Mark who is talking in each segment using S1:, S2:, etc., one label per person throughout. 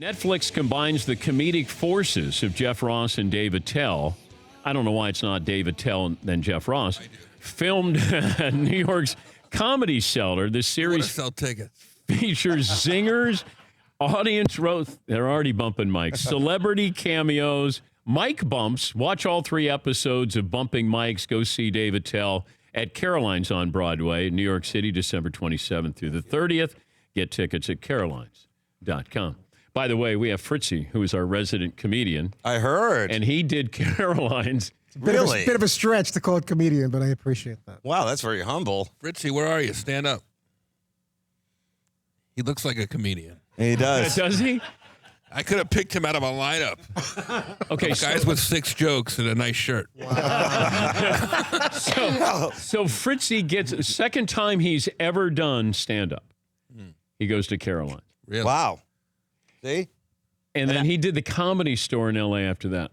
S1: Netflix combines the comedic forces of Jeff Ross and Dave Attell. I don't know why it's not Dave Attell than Jeff Ross. Filmed at New York's Comedy Cellar. The series
S2: sell tickets.
S1: Features zingers, audience roast. They're already bumping mics. Celebrity cameos, mic bumps. Watch all 3 episodes of Bumping Mics. Go see Dave Attell at Caroline's on Broadway in New York City, December 27th through the 30th. Get tickets at carolines.com. By the way, we have Fritzy, who is our resident comedian.
S3: I heard.
S1: And he did Caroline's.
S3: Really?
S4: Bit of a stretch to call it comedian, but I appreciate that.
S3: Wow, that's very humble.
S2: Fritzy, where are you? Stand up. He looks like a comedian.
S3: He does.
S1: Does he?
S2: I could have picked him out of a lineup.
S1: Okay,
S2: Guys with 6 jokes and a nice shirt.
S4: Wow.
S1: So Fritzy gets the second time he's ever done stand-up. He goes to Caroline's.
S2: Really?
S3: Wow. See?
S1: And then he did the Comedy Store in L.A. after that.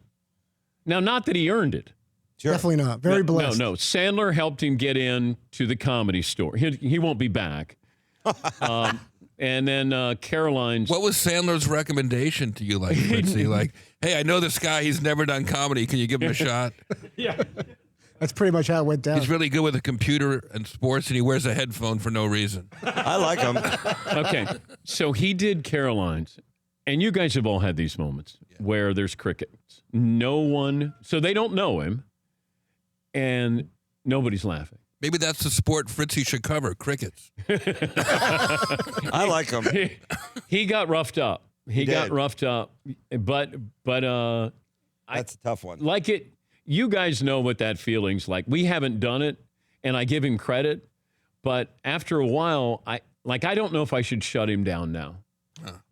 S1: Now, not that he earned it.
S3: Sure.
S4: Definitely not. Very blessed.
S1: No. Sandler helped him get in to the Comedy Store. He won't be back. And then Caroline's.
S2: What was Sandler's recommendation to you, like, Fritzy? Like, hey, I know this guy. He's never done comedy. Can you give him a shot?
S1: Yeah.
S4: That's pretty much how it went down.
S2: He's really good with a computer and sports, and he wears a headphone for no reason.
S3: I like him.
S1: Okay. So he did Caroline's. And you guys have all had these moments where there's crickets. No one, so they don't know him, and nobody's laughing.
S2: Maybe that's the sport Fritzy should cover, crickets.
S3: I like him.
S1: He got roughed up. He got
S3: did.
S1: roughed up, but
S3: That's a tough one.
S1: like it, you guys know what that feeling's like. We haven't done it, and I give him credit, but after a while, I don't know if I should shut him down now.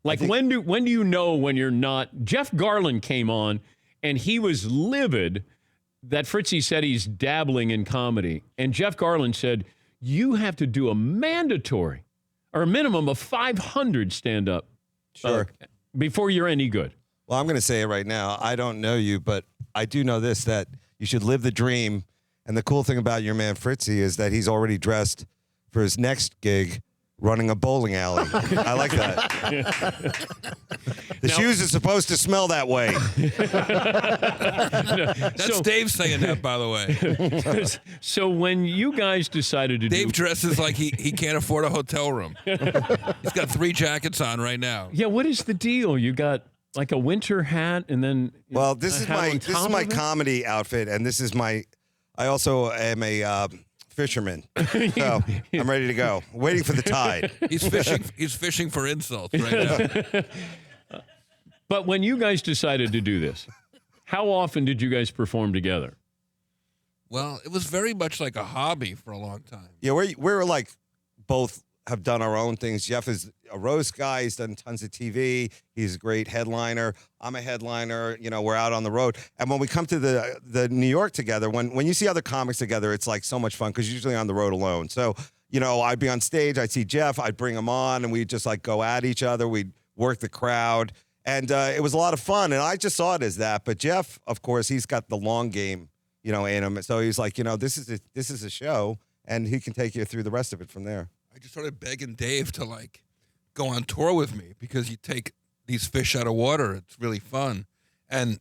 S1: Like, when do you know when you're not? Jeff Garland came on, and he was livid that Fritzy said he's dabbling in comedy. And Jeff Garland said, you have to do a mandatory or a minimum of 500 stand-up before you're any good.
S3: Well, I'm going to say it right now. I don't know you, but I do know this, that you should live the dream. And the cool thing about your man Fritzy is that he's already dressed for his next gig running a bowling alley. I like that. The shoes are supposed to smell that way.
S2: That's Dave saying that, by the way.
S1: So when you guys decided to
S2: Dave dresses like he can't afford a hotel room. He's got 3 jackets on right now.
S1: Yeah, what is the deal? You got like a winter hat and then
S3: Well, this is my comedy outfit, and this is I also am a fisherman. So I'm ready to go. Waiting for the tide.
S2: He's fishing for insults right now.
S1: But when you guys decided to do this, how often did you guys perform together?
S2: Well, it was very much like a hobby for a long time.
S3: Yeah, we're like both have done our own things. Jeff is a roast guy. He's done tons of TV. He's a great headliner. I'm a headliner. You know, we're out on the road. And when we come to the New York together, when you see other comics together, it's like so much fun because you're usually on the road alone. So, you know, I'd be on stage. I'd see Jeff. I'd bring him on, and we'd just like go at each other. We'd work the crowd. And it was a lot of fun. And I just saw it as that. But Jeff, of course, he's got the long game, you know, in him. So he's like, you know, this is a show, and he can take you through the rest of it from there.
S2: I just started begging Dave to like go on tour with me because you take these fish out of water. It's really fun. And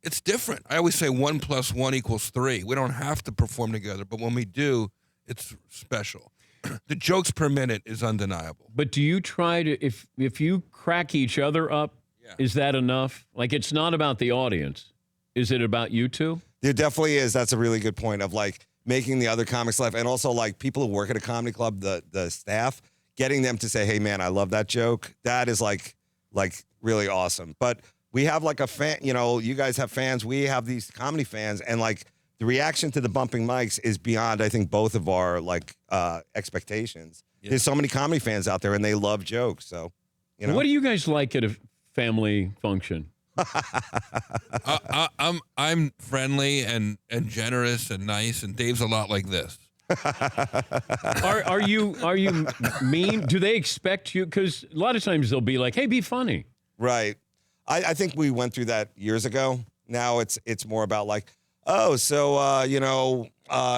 S2: it's different. I always say 1 + 1 = 3. We don't have to perform together, but when we do, it's special. The jokes per minute is undeniable.
S1: But do you try to, if you crack each other up, is that enough? Like, it's not about the audience. Is it about you two?
S3: There definitely is. That's a really good point of like making the other comics laugh, and also like people who work at a comedy club, the staff, getting them to say, hey man, I love that joke. That is like really awesome. But we have like a fan, you know, you guys have fans, we have these comedy fans, and like the reaction to the bumping mics is beyond, I think, both of our like expectations. Yeah. There's so many comedy fans out there and they love jokes. So, you know.
S1: What do you guys like at a family function?
S2: I'm friendly and generous and nice, and Dave's a lot like this.
S1: Are you mean? Do they expect you? Because a lot of times they'll be like, "Hey, be funny."
S3: Right. I think we went through that years ago. Now it's more about like, oh, so you know,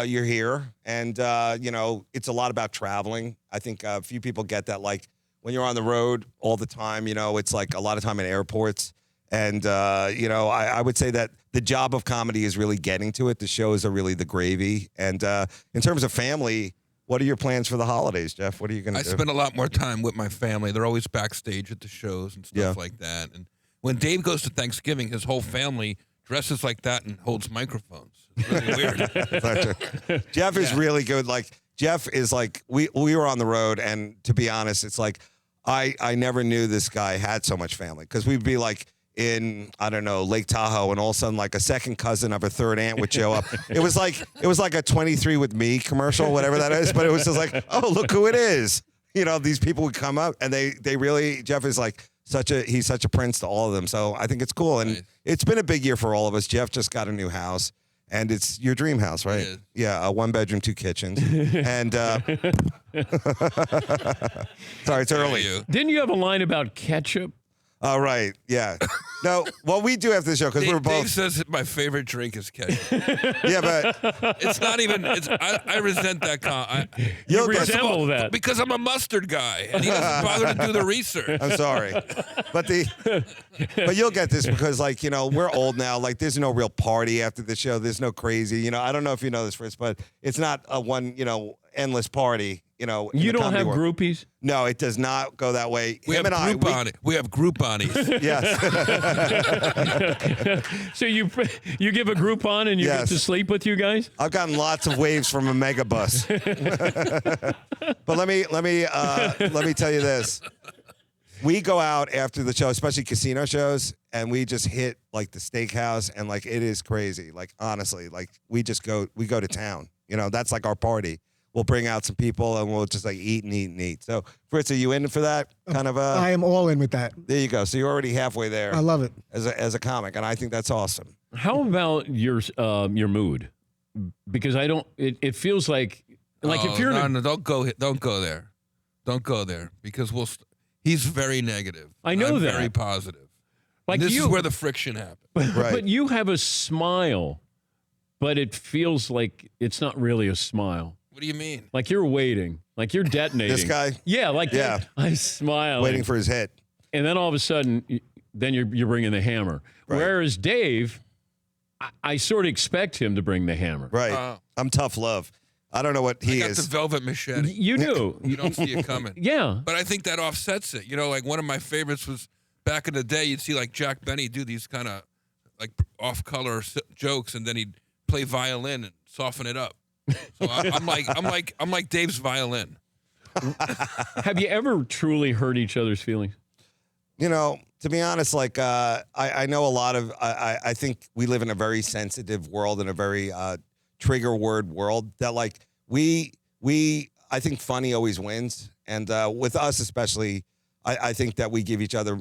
S3: you're here, and you know, it's a lot about traveling. I think a few people get that, like, when you're on the road all the time, it's like a lot of time in airports. And, I would say that the job of comedy is really getting to it. The shows are really the gravy. And in terms of family, what are your plans for the holidays, Jeff? What are you going to do?
S2: I spend a lot more time with my family. They're always backstage at the shows and stuff like that. And when Dave goes to Thanksgiving, his whole family dresses like that and holds microphones. It's really weird.
S3: Jeff is really good. Like, Jeff is like, we were on the road, and to be honest, it's like, I never knew this guy had so much family, because we'd be like in, I don't know, Lake Tahoe, and all of a sudden, like, a second cousin of a third aunt would show up. It was like a 23 with Me commercial, whatever that is, but it was just like, oh, look who it is. These people would come up, and they really, Jeff is like he's such a prince to all of them. So I think it's cool. And it's been a big year for all of us. Jeff just got a new house, and it's your dream house, right? Yeah, a 1-bedroom, 2 kitchens. And sorry, it's early.
S1: Didn't you have a line about ketchup?
S3: Oh, right. Yeah. No, well, we do after the show, because we're both.
S2: Dave says that my favorite drink is ketchup.
S3: Yeah, but
S2: It's not even. I resent that.
S1: You resemble that.
S2: Because I'm a mustard guy, and he doesn't bother to do the research.
S3: I'm sorry, but you'll get this, because we're old now. Like, there's no real party after the show. There's no crazy. I don't know if you know this, Fritz, but it's not a one endless party. You
S1: don't have groupies?
S3: No, it does not go that way.
S2: We have Grouponies.
S3: Yes.
S1: So you give a Groupon and you get to sleep with you guys?
S3: I've gotten lots of waves from a mega bus. But let me tell you this. We go out after the show, especially casino shows, and we just hit like the steakhouse, and like it is crazy. Like, honestly, like we go to town. That's like our party. We'll bring out some people, and we'll just like eat and eat and eat. So, Fritz, are you in for that kind of?
S4: I am all in with that.
S3: There you go. So you're already halfway there.
S4: I love it
S3: as a comic, and I think that's awesome.
S1: How about your mood? Because I don't. It feels like if you're
S2: don't go there, don't go there, because he's very negative.
S1: I know
S2: I'm
S1: that.
S2: Very positive.
S1: Like,
S2: this is where the friction happens.
S3: Right.
S1: But you have a smile, but it feels like it's not really a smile.
S2: What do you mean?
S1: Like you're waiting, like you're detonating.
S3: This guy?
S1: Yeah, like
S3: Yeah.
S1: I smile,
S3: Waiting for his hit.
S1: and then all of a sudden, then you're bringing the hammer.
S3: Right.
S1: Whereas Dave, I sort of expect him to bring the hammer.
S3: Right. I'm tough love. I don't know what he
S2: I got
S3: is.
S2: the velvet machete.
S1: You do.
S2: You don't see it coming.
S1: Yeah.
S2: But I think that offsets it. Like one of my favorites was back in the day, you'd see like Jack Benny do these kind of like off-color jokes, and then he'd play violin and soften it up. So I'm like Dave's violin.
S1: Have you ever truly hurt each other's feelings?
S3: To be honest, like I know a lot of. I think we live in a very sensitive world, and a very trigger word world. That like I think funny always wins, and with us especially, I think that we give each other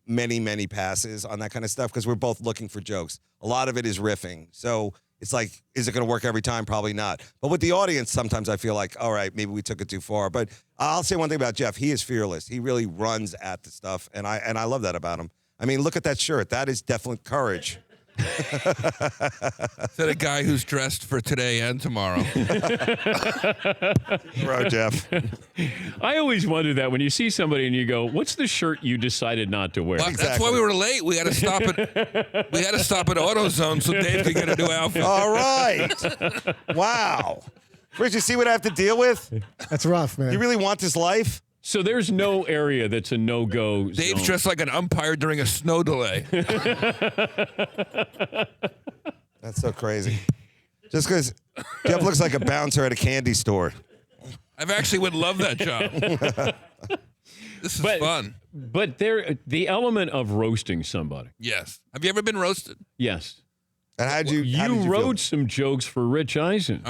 S3: many passes on that kind of stuff, because we're both looking for jokes. A lot of it is riffing, so. It's like, is it going to work every time? Probably not. But with the audience, sometimes I feel like, all right, maybe we took it too far. But I'll say one thing about Jeff. He is fearless. He really runs at the stuff, and I love that about him. I mean, look at that shirt. That is definitely courage.
S2: Is that a guy who's dressed for today and tomorrow?
S3: Bro, Jeff.
S1: I always wonder that when you see somebody and you go, "What's the shirt you decided not to wear?"
S2: Well, that's why we were late. We had to stop at AutoZone so Dave could get a new outfit.
S3: All right. Wow. Rich, you see what I have to deal with?
S4: That's rough, man.
S3: You really want this life?
S1: So there's no area that's a no-go
S2: Dave's
S1: zone.
S2: dressed like an umpire during a snow delay.
S3: That's so crazy. Just because Jeff looks like a bouncer at a candy store.
S2: I've actually would love that job. This is fun.
S1: But the element of roasting somebody.
S2: Yes. Have you ever been roasted?
S1: Yes.
S3: And how did you
S1: wrote some jokes for Rich Eisen.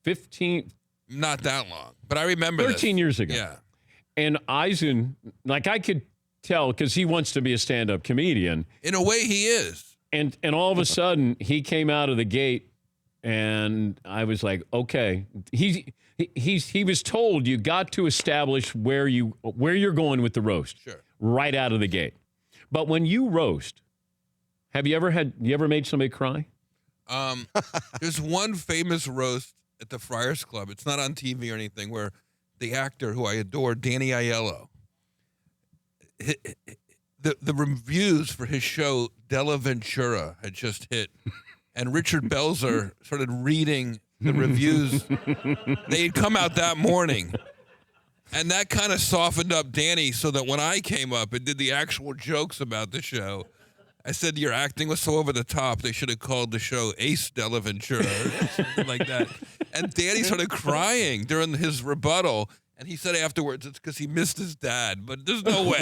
S1: 15,
S2: Not that long, but I remember
S1: 13 years ago.
S2: Yeah.
S1: And Eisen, like I could tell, because he wants to be a stand-up comedian.
S2: In a way, he is.
S1: And all of a sudden, he came out of the gate, and I was like, okay. He was told you got to establish where you're going with the roast.
S2: Sure.
S1: Right out of the gate. But when you roast, you ever made somebody cry?
S2: There's one famous roast at the Friars Club. It's not on TV or anything, where the actor who I adore, Danny Aiello. The reviews for his show Della Ventura had just hit, and Richard Belzer started reading the reviews. They had come out that morning, and that kind of softened up Danny so that when I came up and did the actual jokes about the show, I said, your acting was so over the top, they should have called the show Ace Della Ventura or something like that. And Danny started crying during his rebuttal. And he said afterwards, it's because he missed his dad, but there's no way.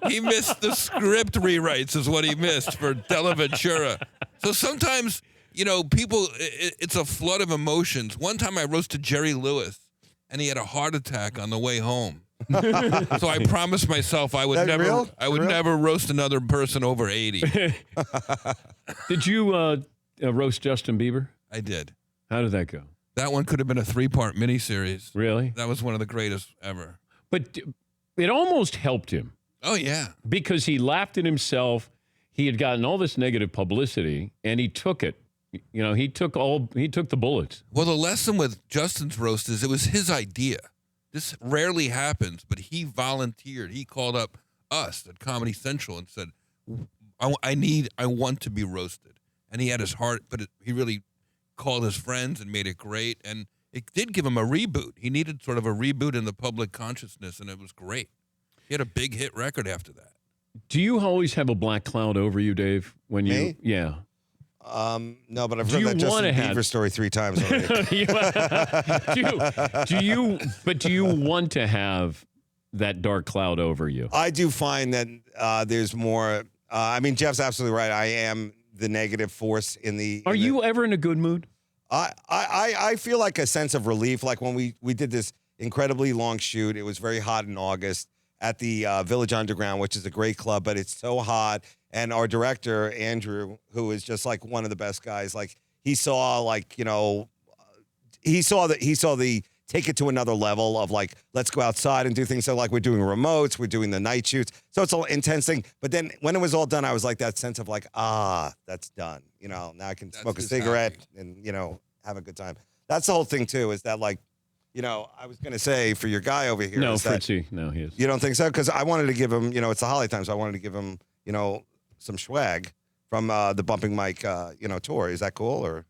S2: He missed the script rewrites is what he missed for Della Ventura. So sometimes, people, it's a flood of emotions. One time I roasted Jerry Lewis, and he had a heart attack on the way home. So I promised myself I would never roast another person over 80.
S1: Did you roast Justin Bieber?
S2: I did.
S1: How did that go?
S2: That one could have been a 3-part miniseries.
S1: Really?
S2: That was one of the greatest ever.
S1: But it almost helped him.
S2: Oh, yeah.
S1: Because he laughed at himself. He had gotten all this negative publicity, and he took it. He took the bullets.
S2: Well, the lesson with Justin's roast is it was his idea. This rarely happens, but he volunteered. He called up us at Comedy Central and said, I want to be roasted. And he had his heart, but he really called his friends and made it great. And it did give him a reboot. He needed sort of a reboot in the public consciousness, and it was great. He had a big hit record after that.
S1: Do you always have a black cloud over you, Dave? When you,
S3: Me?
S1: yeah.
S3: No, but I've heard that Justin Bieber story 3 times already.
S1: do you want to have that dark cloud over you?
S3: I do find that there's more. Jeff's absolutely right. I am the negative force in the.
S1: Are you ever in a good mood?
S3: I feel like a sense of relief. Like when we did this incredibly long shoot. It was very hot in August at the Village Underground, which is a great club, but it's so hot. And our director, Andrew, who is just like one of the best guys, like he saw the take it to another level of like, let's go outside and do things. So like we're doing remotes, we're doing the night shoots. So it's an intense thing. But then when it was all done, I was like that sense of like, that's done. Now I can smoke a cigarette and, have a good time. That's the whole thing too, is that like, I was going to say for your guy over here.
S1: No, Fritzy. No, he is.
S3: You don't think so? Because I wanted to give him, it's the holiday time, so I wanted to give him, some swag from the Bumping Mike, tour. Is that cool or?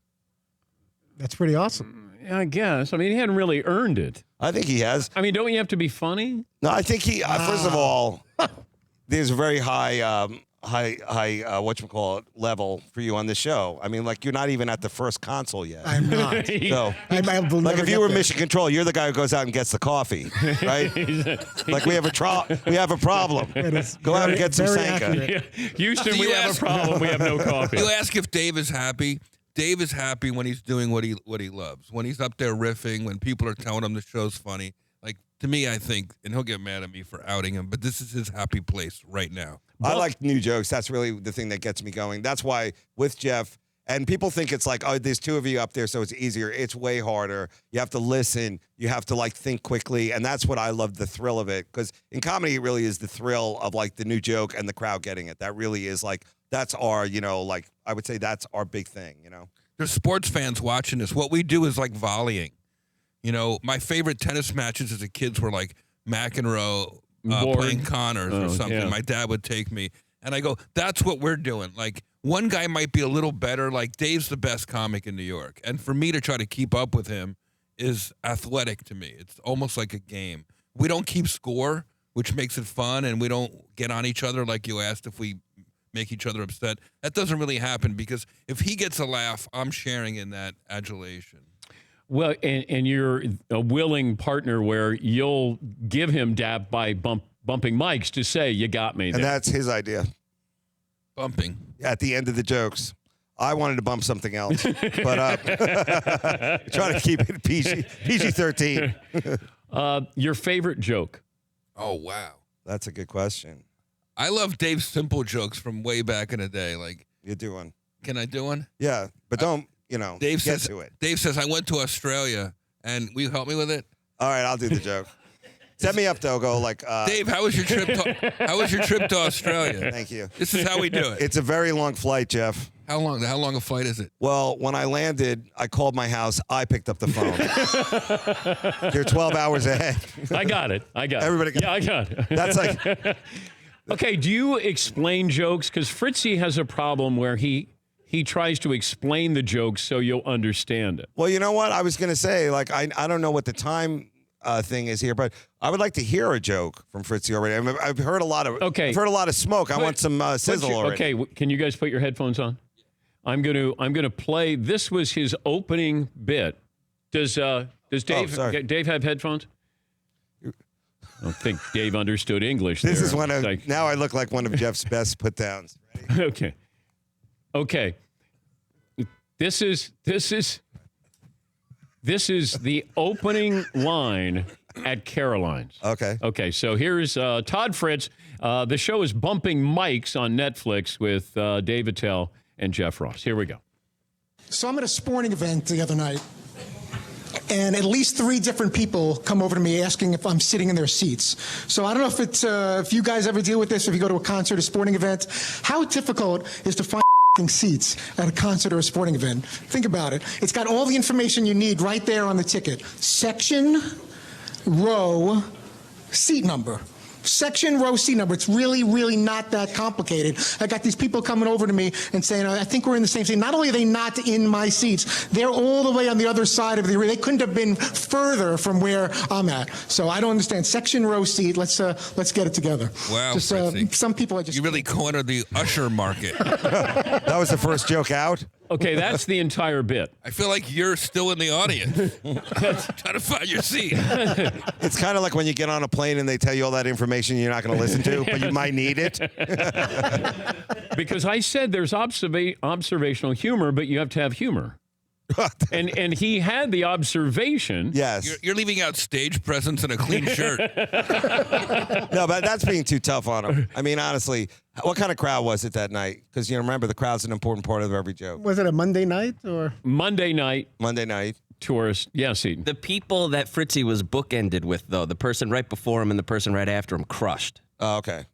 S4: That's pretty awesome.
S1: I guess. He hadn't really earned it.
S3: I think he has.
S1: Don't you have to be funny?
S3: No, I think he. First of all, there's a very high level for you on the show. You're not even at the first console yet.
S4: I'm not.
S3: So, like if you were Mission Control, you're the guy who goes out and gets the coffee, right? Like we have a problem. Go out and get some Sanka.
S1: Yeah. Houston, we have a problem. We have no coffee.
S2: You ask if Dave is happy. Dave is happy when he's doing what he loves. When he's up there riffing, when people are telling him the show's funny. Like to me, I think, and he'll get mad at me for outing him, but this is his happy place right now.
S3: I like new jokes. That's really the thing that gets me going. That's why with Jeff, and people think it's like, oh, there's 2 of you up there, so it's easier. It's way harder. You have to listen. You have to think quickly, and that's what I love, the thrill of it. Because in comedy, it really is the thrill of the new joke and the crowd getting it. That really is that's our, I would say that's our big thing.
S2: There's sports fans watching this. What we do is volleying. My favorite tennis matches as a kid were McEnroe playing Connors or something. Yeah. My dad would take me, and I go, that's what we're doing. One guy might be a little better. Dave's the best comic in New York. And for me to try to keep up with him is athletic to me. It's almost like a game. We don't keep score, which makes it fun, and we don't get on each other like you asked if we make each other upset. That doesn't really happen because if he gets a laugh, I'm sharing in that adulation.
S1: Well, and you're a willing partner where you'll give him dap by bumping mics to say, you got me there.
S3: And that's his idea.
S2: Bumping.
S3: At the end of the jokes. I wanted to bump something else, but try to keep it PG-13.
S1: Your favorite joke?
S2: Oh, wow.
S3: That's a good question.
S2: I love Dave's simple jokes from way back in the day.
S3: You do one.
S2: Can I do one?
S3: Yeah, but don't,
S2: Dave
S3: get
S2: says,
S3: to it.
S2: Dave says, I went to Australia, and will you help me with it?
S3: All right, I'll do the joke. Set me up, though. Go
S2: Dave, how was your trip to Australia?
S3: Thank you.
S2: This is how we do it.
S3: It's a very long flight, Jeff.
S2: How long a flight is it?
S3: Well, when I landed, I called my house. I picked up the phone. You're 12 hours ahead.
S1: I got it.
S3: Everybody got
S1: Yeah, I got it.
S3: That's like,
S1: Okay, do you explain jokes? Because Fritzy has a problem where he tries to explain the jokes so you'll understand it.
S3: well, you know what? I was going to say, like, I don't know what the time thing is here, but I would like to hear a joke from Fritzy already. I mean, I've heard a lot of I've heard a lot of smoke. I want some sizzle already.
S1: Okay, can you guys put your headphones on? I'm gonna play. This was his opening bit. Does Dave Dave have headphones? I don't think Dave understood English.
S3: This
S1: there.
S3: is one of now I look like one of Jeff's best put downs.
S1: Okay. This is the opening line at Caroline's. Okay, so here's Todd Fritz. The show is Bumping Mics on Netflix with Dave Attell and Jeff Ross. Here we go.
S4: So I'm at a sporting event the other night, and at least 3 different people come over to me asking if I'm sitting in their seats. So I don't know if it's if you guys ever deal with this, if you go to a concert or sporting event. How difficult is to find seats at a concert or a sporting event? Think about it. It's got all the information you need right there on the ticket. Section, row, seat number. Section, row, seat number. It's really, really not that complicated. I got these people coming over to me and saying, I think we're in the same seat. Not only are they not in my seats, they're all the way on the other side of the arena. They couldn't have been further from where I'm at. So I don't understand. Section, row, seat. Let's get it together.
S2: Wow,
S4: just, some people I just...
S2: You really cornered the usher market.
S3: That was the first joke out.
S1: Okay, that's the entire bit.
S2: I feel like you're still in the audience. Trying to find your seat.
S3: It's kind of like when you get on a plane and they tell you all that information you're not going to listen to, but you might need it.
S1: Because I said there's observational humor, but you have to have humor. and he had the observation.
S3: Yes.
S2: You're leaving out stage presence and a clean shirt.
S3: No, but that's being too tough on him. I mean, honestly, what kind of crowd was it that night? Because, remember, the crowd's an important part of every joke.
S4: Was it a Monday night or?
S1: Monday night. Tourist. Yes, Eaton.
S5: The people that Fritzy was bookended with, though, the person right before him and the person right after him, crushed.
S3: Oh, okay.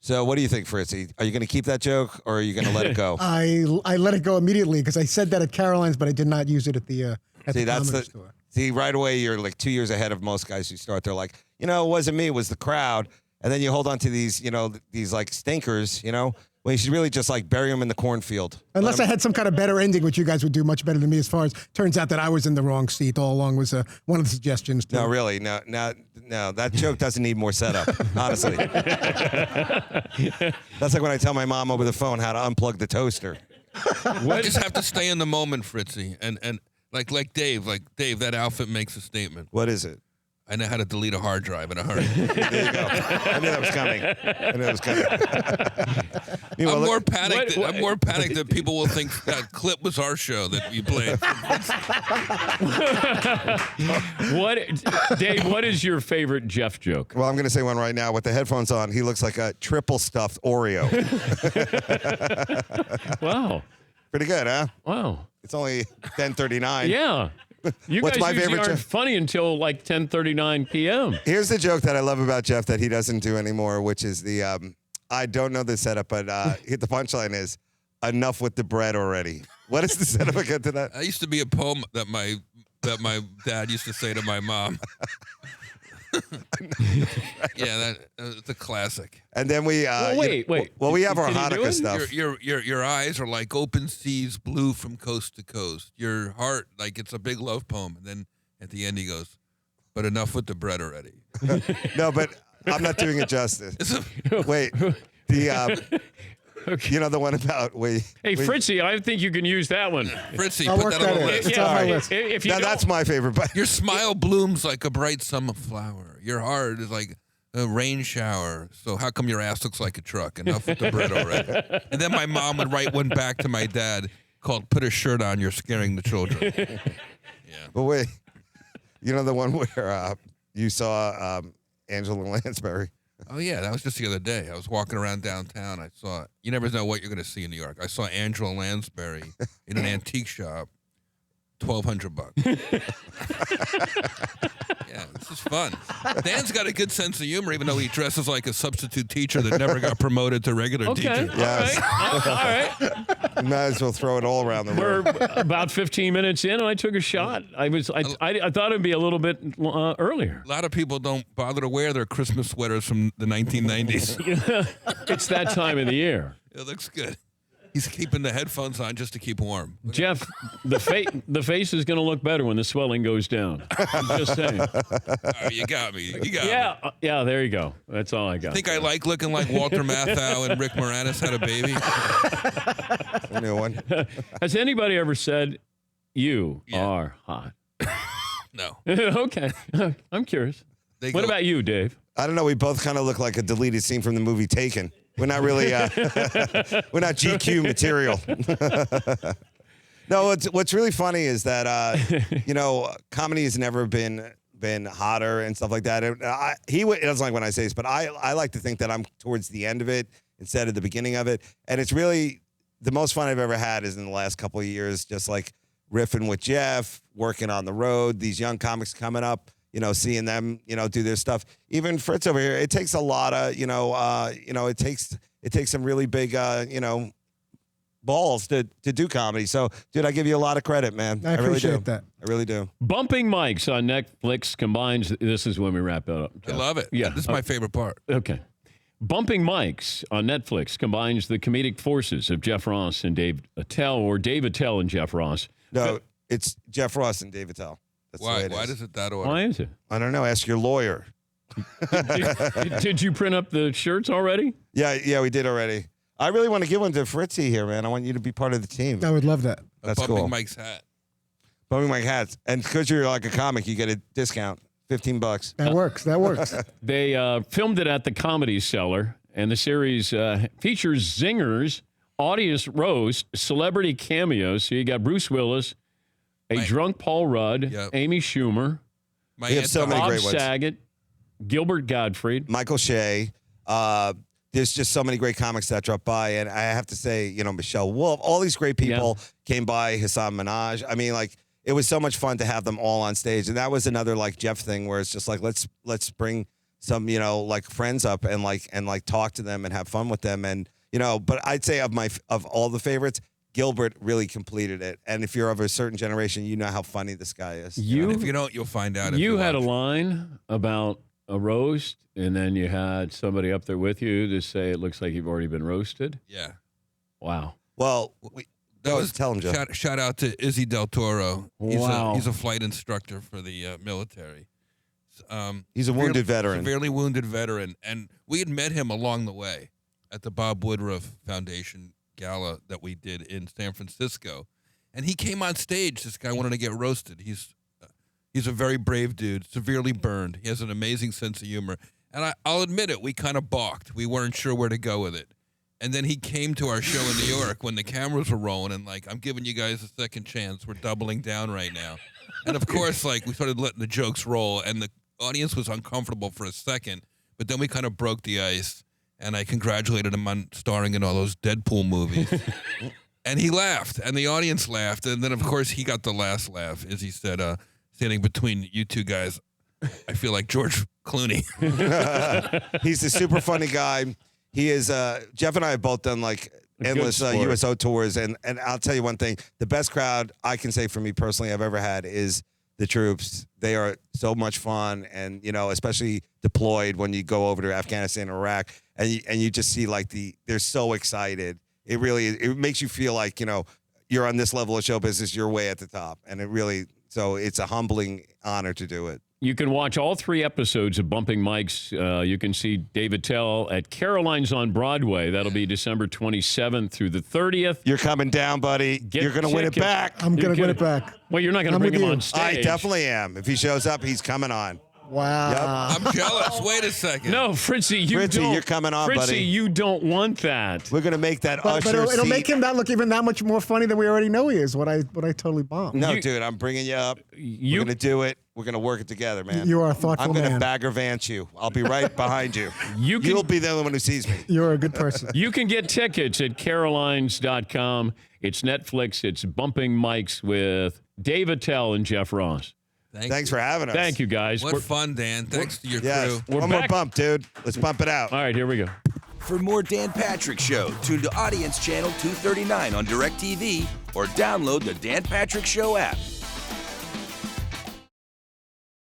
S3: So what do you think, Fritzy? Are you going to keep that joke or are you going to let it go?
S4: I let it go immediately because I said that at Caroline's, but I did not use it at the comedy store.
S3: See, right away, you're like 2 years ahead of most guys who start. They're like, it wasn't me, it was the crowd. And then you hold on to these, these like stinkers, Well, you should really just like bury them in the cornfield.
S4: Unless I had some kind of better ending, which you guys would do much better than me as far as turns out that I was in the wrong seat all along was one of the suggestions. Too.
S3: No, really. No, that joke doesn't need more setup, honestly. That's like when I tell my mom over the phone how to unplug the toaster.
S2: You just have to stay in the moment, Fritzy. And like Dave, that outfit makes a statement.
S3: What is it?
S2: I know how to delete a hard drive in a hurry.
S3: There you go. I knew that was coming.
S2: I'm more panicked. I'm more panicked that people will think that clip was our show that you played.
S1: Dave, what is your favorite Jeff joke?
S3: Well, I'm going to say one right now. With the headphones on, he looks like a triple stuffed Oreo.
S1: Wow.
S3: Pretty good, huh?
S1: Wow.
S3: It's only 10:39.
S1: Yeah. You
S3: What's
S1: guys
S3: my
S1: usually
S3: favorite
S1: aren't funny until like 10:39 p.m.
S3: Here's the joke that I love about Jeff that he doesn't do anymore, which is the I don't know the setup, but the punchline is enough with the bread already. What is the setup again to that?
S2: That used to be a poem that my dad used to say to my mom. Yeah, it's a classic.
S3: And then we
S1: wait.
S3: Well, we have our Hanukkah stuff.
S2: Your eyes are like open seas, blue from coast to coast. Your heart, like it's a big love poem. And then at the end, he goes, "But enough with the bread already."
S3: No, but I'm not doing it justice. Wait, the the one about
S1: Hey, Fritzy, I think you can use that one.
S2: Fritzy,
S4: I'll
S2: put
S4: work
S2: that on the
S4: that in.
S2: list.
S4: It's on my list.
S1: If you
S3: now that's my favorite. But
S2: Your smile blooms like a bright summer flower. Your heart is like a rain shower. So how come your ass looks like a truck? Enough with the bread already. And then my mom would write one back to my dad called "Put a shirt on, you're scaring the children." Yeah.
S3: But wait, the one where you saw Angela Lansbury.
S2: Oh, yeah, that was just the other day. I was walking around downtown. I saw, you never know what you're going to see in New York. I saw Angela Lansbury in an antique shop, $1,200. Yeah, this is fun. Dan's got a good sense of humor, even though he dresses like a substitute teacher that never got promoted to regular
S1: Okay.
S2: teacher.
S3: Yes.
S1: All right.
S3: Might as well throw it all around the
S1: We're
S3: room.
S1: about 15 minutes in, and I took a shot. I thought it'd be a little bit earlier.
S2: A lot of people don't bother to wear their Christmas sweaters from the 1990s.
S1: It's that time of the year.
S2: It looks good. He's keeping the headphones on just to keep warm.
S1: Jeff, the face is going to look better when the swelling goes down. I'm just saying.
S2: Oh, you got me. You got me.
S1: Yeah, there you go. That's all I got.
S2: Think I like looking like Walter Matthau and Rick Moranis had a baby?
S3: A new one.
S1: Has anybody ever said, you are hot?
S2: No.
S1: Okay. I'm curious.
S2: They
S1: What
S2: go-
S1: about you, Dave?
S3: I don't know. We both kind of look like a deleted scene from the movie Taken. We're not really, we're not GQ material. No, what's really funny is that, comedy has never been hotter and stuff like that. He doesn't like when I say this, but I like to think that I'm towards the end of it instead of the beginning of it. And it's really the most fun I've ever had is in the last couple of years, just like riffing with Jeff, working on the road, these young comics coming up, seeing them, do their stuff. Even Fritz over here, it takes a lot of, it takes some really big, balls to do comedy. So, dude, I give you a lot of credit, man.
S4: I
S3: really do.
S4: appreciate that.
S3: I really do.
S1: Bumping Mics on Netflix combines. This is when we wrap it up.
S2: I love it.
S1: Yeah.
S2: This is my favorite part.
S1: Okay. Bumping Mics on Netflix combines the comedic forces of Jeff Ross and Dave Attell, or Dave Attell and Jeff Ross.
S3: No, it's Jeff Ross and Dave Attell. That's the way
S2: Why?
S3: it
S2: Why
S3: is.
S2: does it that order?
S1: Why is it?
S3: I don't know. Ask your lawyer.
S1: Did you print up the shirts already?
S3: Yeah, we did already. I really want to give one to Fritzy here, man. I want you to be part of the team.
S4: I would love that.
S3: That's
S2: Bumping
S3: cool.
S2: Mike's hat.
S3: Bumping Mike hats. And because you're like a comic, you get a discount, $15.
S4: That works. That works.
S1: They filmed it at the Comedy Cellar, and the series features zingers, audience roast, celebrity cameos. So you got Bruce Willis, drunk Paul Rudd,
S2: Yep.
S1: Amy Schumer,
S2: My
S3: We have
S2: aunt
S3: so many
S1: Bob
S3: great ones.
S1: Saget, Gilbert Gottfried.
S3: Michael Shea. There's just so many great comics that dropped by. And I have to say, Michelle Wolf, all these great people came by, Hassan Minaj. I mean, like, it was so much fun to have them all on stage. And that was another like Jeff thing where it's just like, let's bring some, like friends up and talk to them and have fun with them. And, but I'd say of all the favorites, Gilbert really completed it. And if you're of a certain generation, you know how funny this guy is.
S2: And if you don't, you'll find out. If
S1: You had a
S2: watch.
S1: line about a roast, and then you had somebody up there with you to say it looks like you've already been roasted.
S2: Yeah.
S1: Wow.
S3: Well,
S2: That was
S3: tell him, Joe.
S2: Shout out to Izzy del Toro.
S1: Wow.
S2: He's a flight instructor for the military.
S3: He's a wounded veteran.
S2: Severely wounded veteran. And we had met him along the way at the Bob Woodruff Foundation gala that we did in San Francisco. And he came on stage. This guy wanted to get roasted. He's a very brave dude, severely burned. He has an amazing sense of humor. And I'll admit it, we kind of balked. We weren't sure where to go with it. And then he came to our show in New York when the cameras were rolling and I'm giving you guys a second chance. We're doubling down right now. And of course, we started letting the jokes roll and the audience was uncomfortable for a second, but then we kind of broke the ice and I congratulated him on starring in all those Deadpool movies. And he laughed and the audience laughed. And then of course he got the last laugh as he said, standing between you two guys, I feel like George Clooney.
S3: He's a super funny guy. He is, Jeff and I have both done endless
S1: sport.
S3: USO tours. And I'll tell you one thing, the best crowd I can say for me personally I've ever had is the troops. They are so much fun. And, especially deployed when you go over to Afghanistan or Iraq and you just see they're so excited. It makes you feel like, you're on this level of show business, you're way at the top. And so it's a humbling honor to do it.
S1: You can watch all 3 episodes of Bumping Mics. You can see David Tell at Caroline's on Broadway. That'll be December 27th through the 30th.
S3: You're coming down, buddy. You're going to win it
S1: tickets.
S3: back.
S4: I'm going to win it back.
S1: Well, you're not going to
S4: I'm
S1: bring
S4: with
S1: him
S4: you.
S1: on stage.
S3: I definitely am. If he shows up, he's coming on.
S4: Wow.
S2: I'm jealous. Wait a second.
S1: No, Fritzy,
S3: Fritzy, you're coming on,
S1: Fritzy,
S3: buddy.
S1: you don't want that.
S3: We're going to make that
S4: But
S3: usher
S4: it'll
S3: seat.
S4: make him not look even that much more funny than we already know he is. What I totally bombed.
S3: No, dude, I'm bringing you up.
S1: You-
S3: We're going to do it. We're going to work it together, man.
S4: You are a thoughtful
S3: I'm going to
S4: man.
S3: bagger vance you. I'll be right behind you.
S1: You can-
S3: You'll be the only one who sees me.
S4: You're a good person.
S1: You can get tickets at carolines.com. It's Netflix. It's Bumping Mics with Dave Attell and Jeff Ross.
S3: Thanks for having us.
S1: Thank you, guys.
S2: What fun, Dan. Thanks to your
S3: Yes.
S2: crew.
S3: One
S1: back.
S3: more bump, dude. Let's bump it out.
S1: All right, here we go.
S6: For more Dan Patrick Show, tune to Audience Channel 239 on DirecTV or download the Dan Patrick Show app.